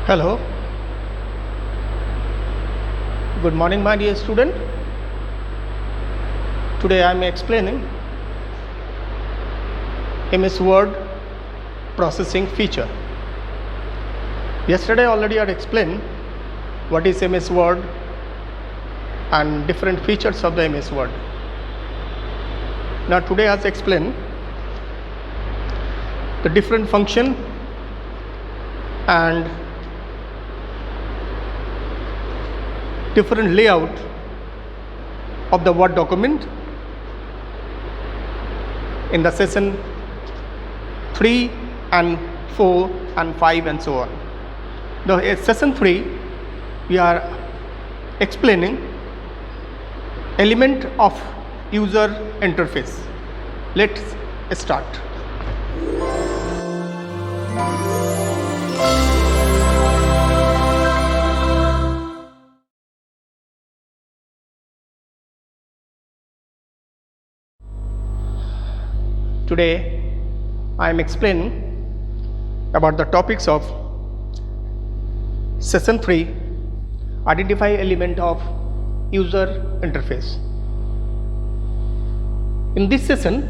Hello, good morning my dear student. Today I am explaining MS Word processing feature. Yesterday already I had explained what is MS Word and different features of the MS Word. Now today I have explained the different function and different layout of the Word document in the session 3 and 4 and 5 and so on. The session 3 we are explaining element of user interface. Let's start. Today I am explaining about the topics of session 3, identify element of user interface. In this session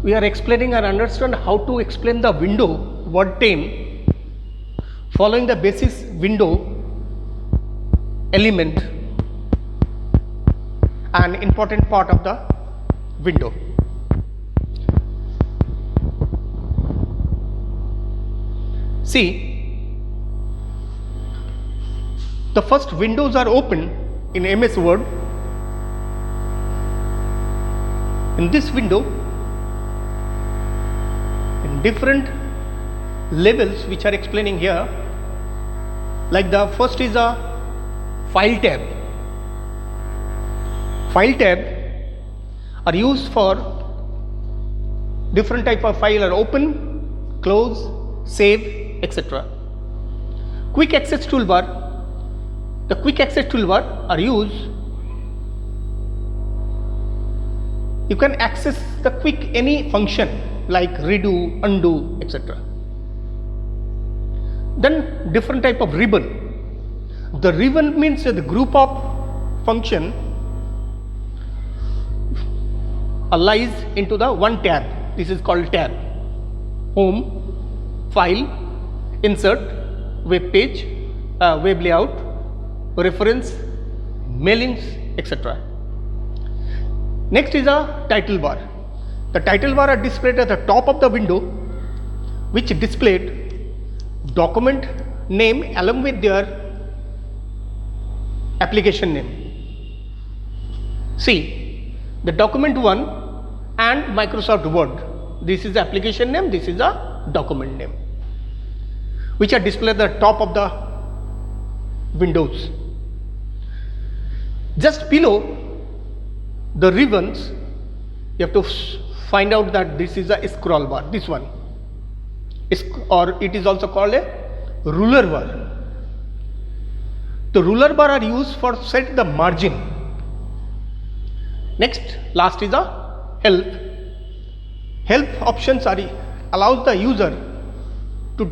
we are explaining and understand how to explain the window word name following the basis window element, an important part of the window. See, the first windows are open in MS Word. In this window, in different levels which are explaining here, like the first is a file tab. File tab are used for different type of file are open, close, save, etc. Quick access toolbar. The quick access toolbar are used. You can access the quick any function like redo, undo, etc. Then different type of ribbon. The ribbon means the group of function lies into the one tab. This is called tab. Home, file, insert, web page, web layout, reference, mailings, etc. Next is a title bar. The title bar are displayed at the top of the window, which displayed document name along with their application name. See, the document 1 and Microsoft Word. This is the application name, this is a document name, which are displayed at the top of the windows. Just below the ribbons, you have to find out that this is a scroll bar, this one, or it is also called a ruler bar. The ruler bar are used for set the margin. Next, last is a help. Help options are allows the user to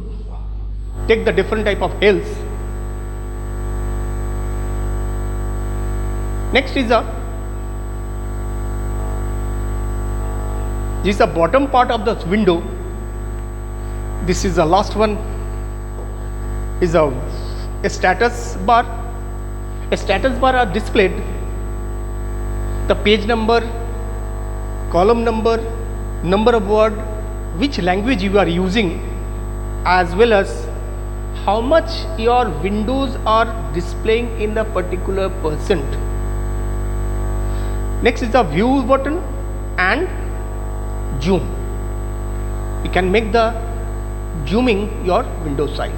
take the different type of helps. Next is this is the bottom part of the window. This is the last one, is a status bar. A status bar are displayed the page number, column number, number of word, which language you are using, as well as how much your windows are displaying in the particular percent. Next is the view button and zoom. You can make the zooming your window size.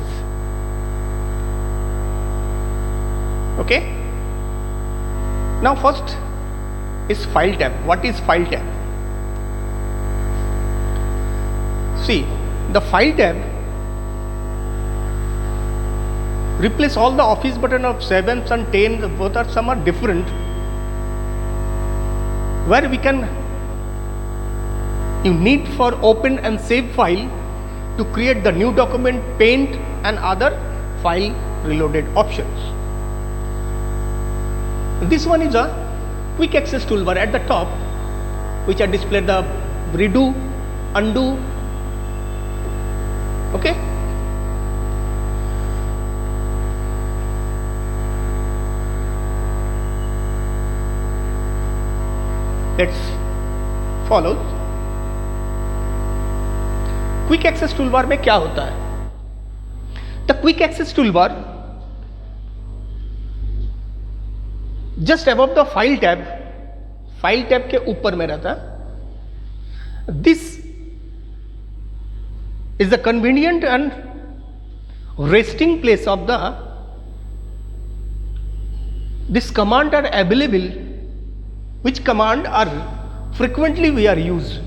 Okay. Now first is file tab. What is file tab? See, the file tab replace all the office button of 7s and 10s, both are some are different, where we can you need for open and save file to create the new document, paint and other file reloaded options. This one is a quick access toolbar at the top, which are displayed the redo, undo. Okay. Let's follow. Quick access toolbar में क्या होता है? The quick access toolbar just above the file tab के ऊपर में रहता है. This is the convenient and resting place of the this command are available, which command are frequently we are used,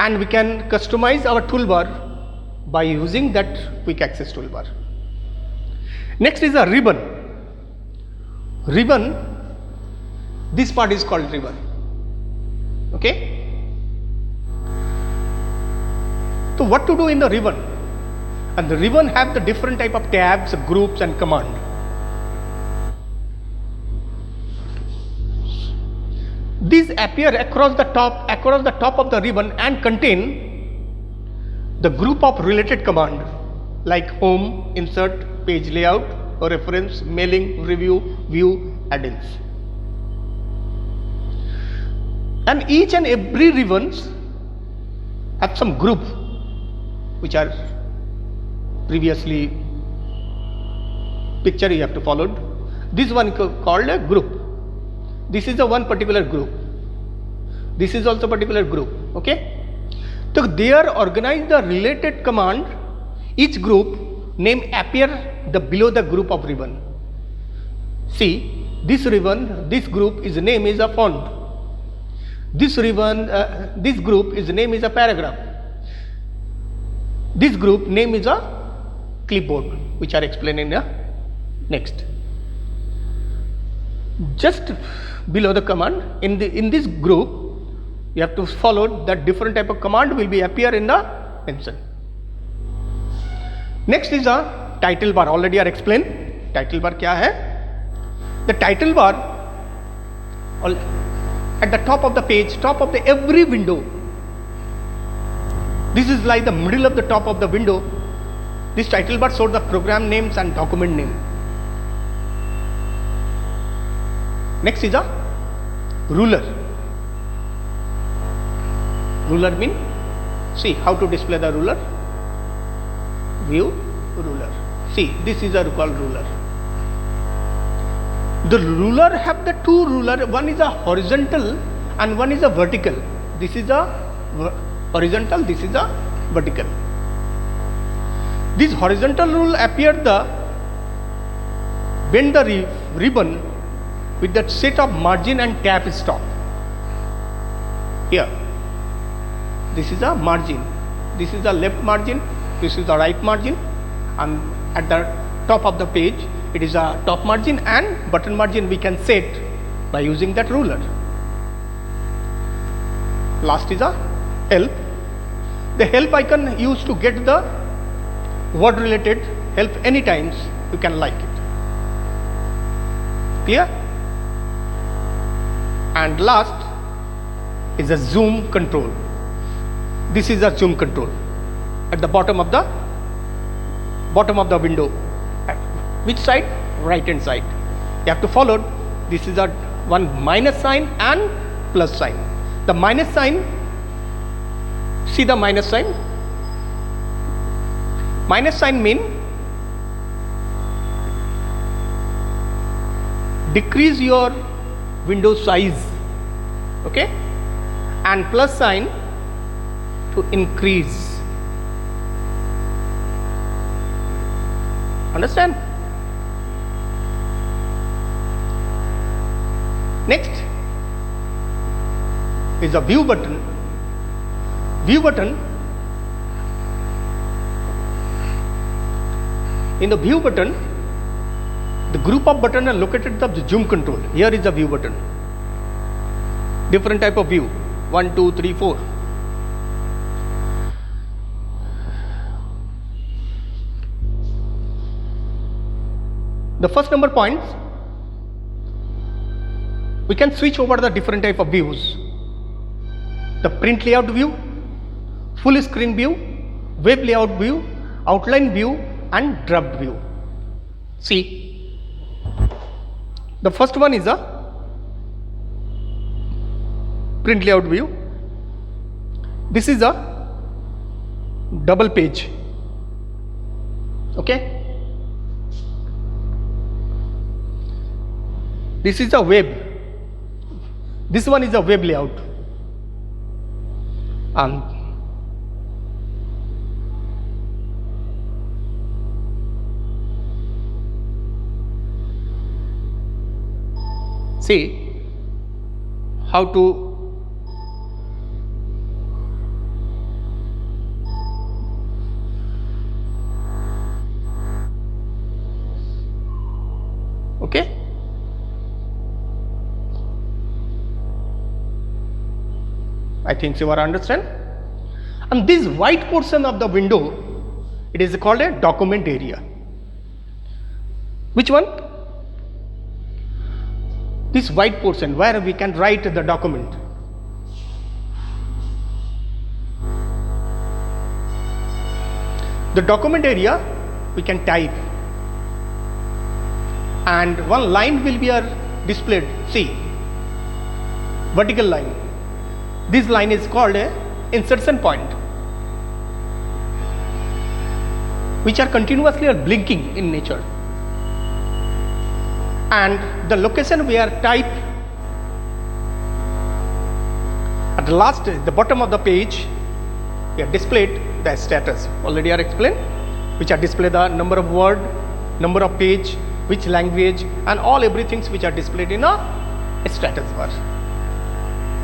and we can customize our toolbar by using that quick access toolbar. Next is a ribbon. This part is called ribbon. Okay, so what to do in the ribbon? And the ribbon have the different type of tabs, groups and command. These appear across the top of the ribbon and contain the group of related command like home, insert, page layout, or reference, mailing, review, view, add-ins. And each and every ribbons have some group which are previously picture you have to follow. This one called a group. This is the one particular group. This is also particular group. Okay, so they are organized the related command. Each group name appear below the group of ribbon. See, this ribbon, this group is name is a font. This ribbon, this group is name is a paragraph. This group name is a clipboard, which are explained in the next. Just below the command in this group, you have to follow that different type of command will be appear in the mention. Next is a title bar. Already are explained. Title bar क्या है? The title bar at the top of the page, top of the every window. This is like the middle of the top of the window. This title bar shows the program names and document name. Next is a ruler. Ruler mean, see how to display the ruler. View ruler. See, this is a called ruler. The ruler have the two ruler. One is a horizontal and one is a vertical. This is a horizontal. This is a vertical. This horizontal rule appear the bend the ribbon with that set of margin and tab stop. Here, this is a margin. This is the left margin. This is the right margin, and at the top of the page, it is a top margin and button margin we can set by using that ruler. Last is a help. The help icon used to get the word related help any times you can like it. Clear? And last is a zoom control. This is a zoom control at the bottom of the window. At which side? Right hand side. You have to follow. This is a one minus sign and plus sign. The minus sign, see the minus sign. Minus sign mean decrease your window size, okay, and plus sign to increase. Understand? Next is a view button. View button. In the view button, the group of buttons are located at the zoom control. Here is the view button. Different type of view. 1, 2, 3, 4. The first number points, we can switch over the different type of views. The print layout view, full screen view, web layout view, outline view and draft view. See, the first one is a print layout view. This is a double page. Okay. This is a web. This one is a web layout. And see how to okay. I think you are understand. And this white portion of the window, it is called a document area. Which one? This white portion where we can write the document. The document area we can type, and one line will be displayed. See, vertical line. This line is called a insertion point, which are continuously blinking in nature. And the location we are type at the last, the bottom of the page, we are displayed the status. Already I explained, which are displayed the number of word, number of page, which language, and all everything which are displayed in a status bar.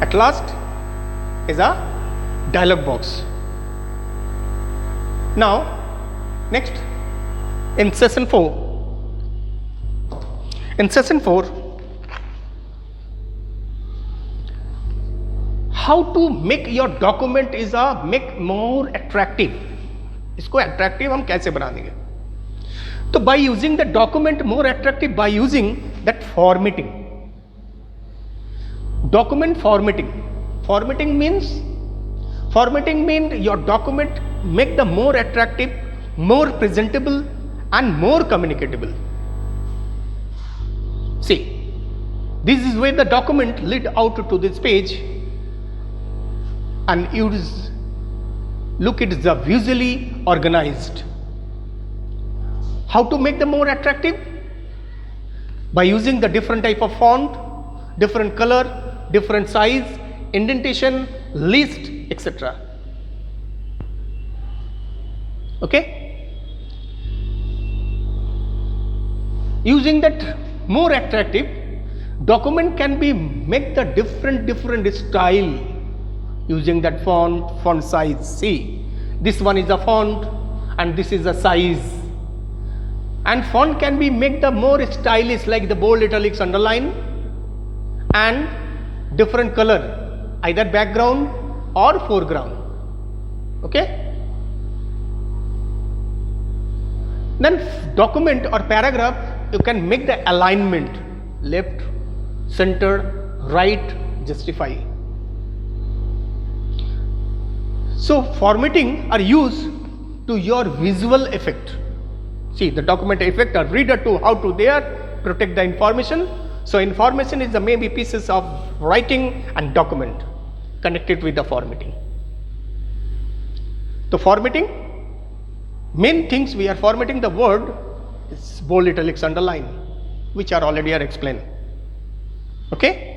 At last is a dialog box. Now, next, in session 4. In session 4, how to make your document is a make more attractive. इसको attractive हम कैसे बना देंगे? तो by using the document more attractive by using that formatting. Document formatting. Formatting means your document make the more attractive, more presentable and more communicable. See, this is where the document lead out to this page, and you look it is visually organized. How to make them more attractive? By using the different type of font, different color, different size, indentation, list, etc. Okay? Using that more attractive, document can be make the different style using that font size. See, this one is a font and this is a size. And font can be make the more stylish like the bold, italics, underline and different color, either background or foreground. Okay? Then document or paragraph, you can make the alignment left, center, right, justify. So formatting are used to your visual effect. See, the document effect are reader to how to there protect the information. So information is the maybe pieces of writing and document connected with the formatting. The formatting, main things we are formatting the word is bold, italics, underline, which are already are explained. Okay?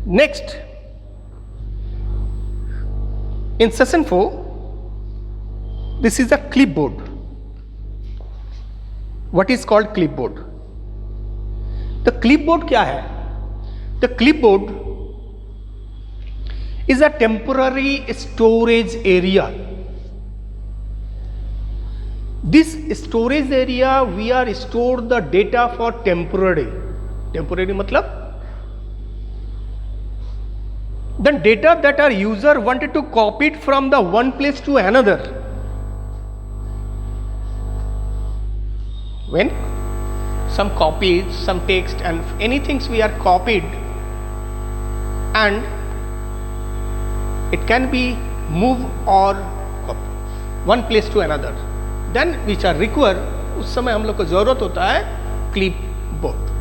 Next, in session 4, this is a clipboard. What is called clipboard? The clipboard क्या है? The clipboard is a temporary storage area. This storage area we are store the data for temporary. Temporary मतलब the data that our user wanted to copy it from the one place to another. when some copies, some text and anything we are copied and it can be moved or one place to another, then which are require, उस समय हम लोग को जरूरत होता है clipboard.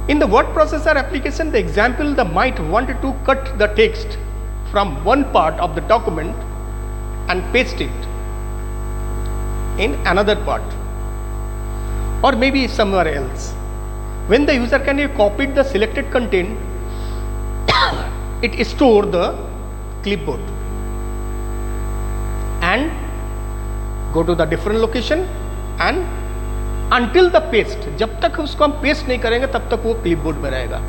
In the word processor application, the example, the might want to cut the text from one part of the document and paste it in another part or maybe somewhere else. When the user can have copied the selected content, it store the clipboard and go to the different location and until the paste, जब तक उसको हम paste नहीं करेंगे तब तक वो clipboard में रहेगा.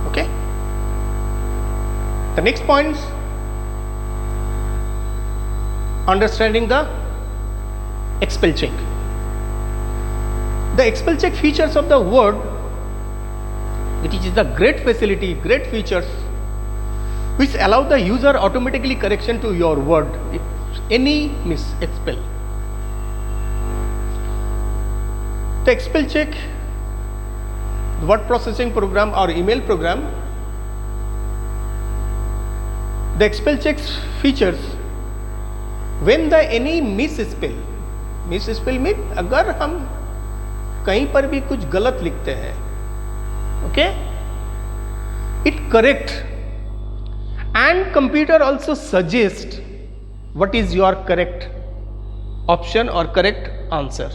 Okay. The next point, understanding the spell check. The spell check features of the word, which is the great facility, great features, which allow the user automatically correction to your word if any misspell. The spell check, the word processing program or email program, the spell checks features when the any misspell mean अगर हम कहीं पर भी कुछ गलत लिखते हैं, okay, it correct and computer also suggest what is your correct option or correct answer.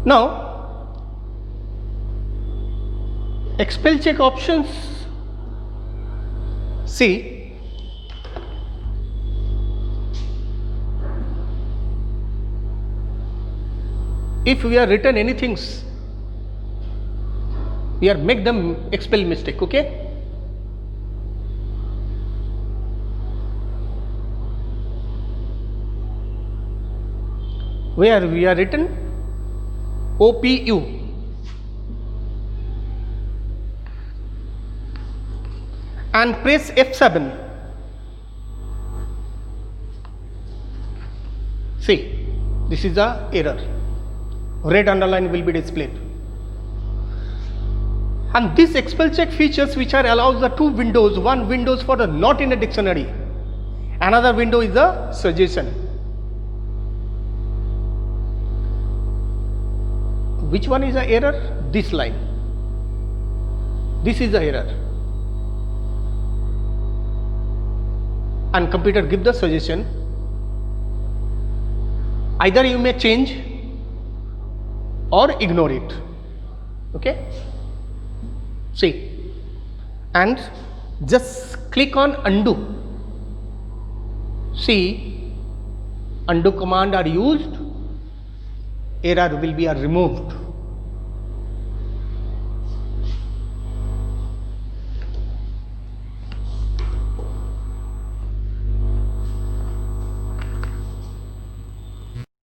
Now, spell check options. See, if we are written anything, we are make them spell mistake. Okay. Where we are written OPU and press F7. See, this is the error. Red underline will be displayed. And this spell check features which are allows the two windows. One windows for the not in a dictionary. Another window is a suggestion. Which one is the error? This line. This is the error. And computer give the suggestion. Either you may change or ignore it. Okay? See. And just click on undo. See, undo command are used. Error will be removed.